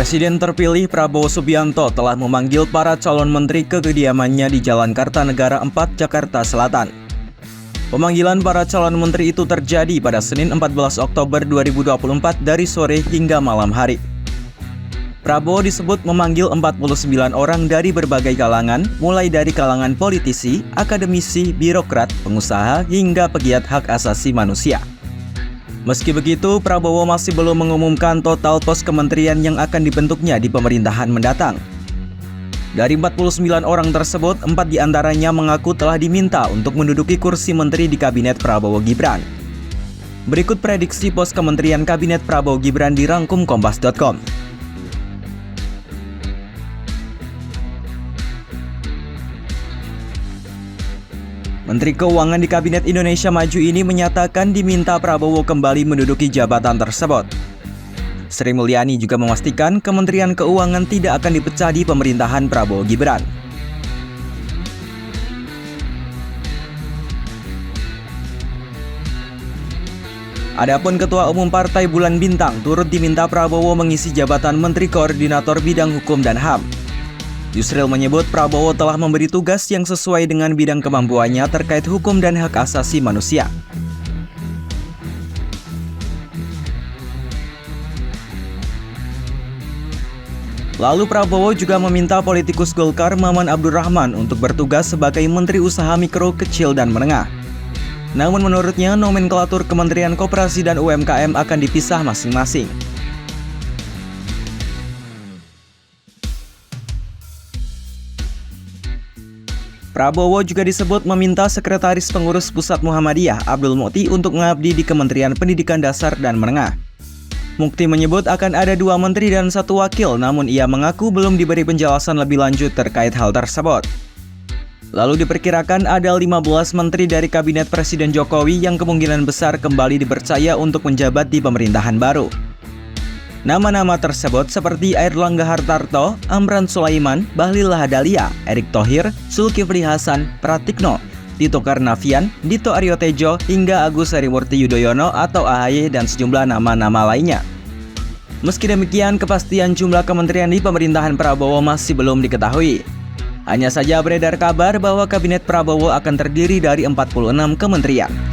Presiden terpilih Prabowo Subianto telah memanggil para calon menteri ke kediamannya di Jalan Kartanegara 4, Jakarta Selatan. Pemanggilan para calon menteri itu terjadi pada Senin 14 Oktober 2024 dari sore hingga malam hari. Prabowo disebut memanggil 49 orang dari berbagai kalangan, mulai dari kalangan politisi, akademisi, birokrat, pengusaha, hingga pegiat hak asasi manusia. Meski begitu, Prabowo masih belum mengumumkan total pos kementerian yang akan dibentuknya di pemerintahan mendatang. Dari 49 orang tersebut, 4 diantaranya mengaku telah diminta untuk menduduki kursi menteri di kabinet Prabowo Gibran. Berikut prediksi pos kementerian kabinet Prabowo Gibran dirangkum Kompas.com. Menteri Keuangan di Kabinet Indonesia Maju ini menyatakan diminta Prabowo kembali menduduki jabatan tersebut. Sri Mulyani juga memastikan Kementerian Keuangan tidak akan dipecah di pemerintahan Prabowo Gibran. Adapun Ketua Umum Partai Bulan Bintang turut diminta Prabowo mengisi jabatan Menteri Koordinator Bidang Hukum dan HAM. Yusril menyebut Prabowo telah memberi tugas yang sesuai dengan bidang kemampuannya terkait hukum dan hak asasi manusia. Lalu Prabowo juga meminta politikus Golkar Maman Abdurrahman untuk bertugas sebagai Menteri Usaha Mikro, Kecil, dan Menengah. Namun menurutnya nomenklatur Kementerian Koperasi dan UMKM akan dipisah masing-masing. Prabowo juga disebut meminta Sekretaris Pengurus Pusat Muhammadiyah Abdul Mukti untuk mengabdi di Kementerian Pendidikan Dasar dan Menengah. Mukti menyebut akan ada 2 menteri dan 1 wakil, namun ia mengaku belum diberi penjelasan lebih lanjut terkait hal tersebut. Lalu diperkirakan ada 15 menteri dari Kabinet Presiden Jokowi yang kemungkinan besar kembali dipercaya untuk menjabat di pemerintahan baru. Nama-nama tersebut seperti Airlangga Hartarto, Amran Sulaiman, Bahlil Lahadalia, Erick Thohir, Zulkifli Hasan, Pratikno, Tito Karnavian, Dito Aryo Tejo, hingga Agus Harimurti Yudhoyono atau AHY dan sejumlah nama-nama lainnya. Meski demikian, kepastian jumlah kementerian di pemerintahan Prabowo masih belum diketahui. Hanya saja beredar kabar bahwa kabinet Prabowo akan terdiri dari 46 kementerian.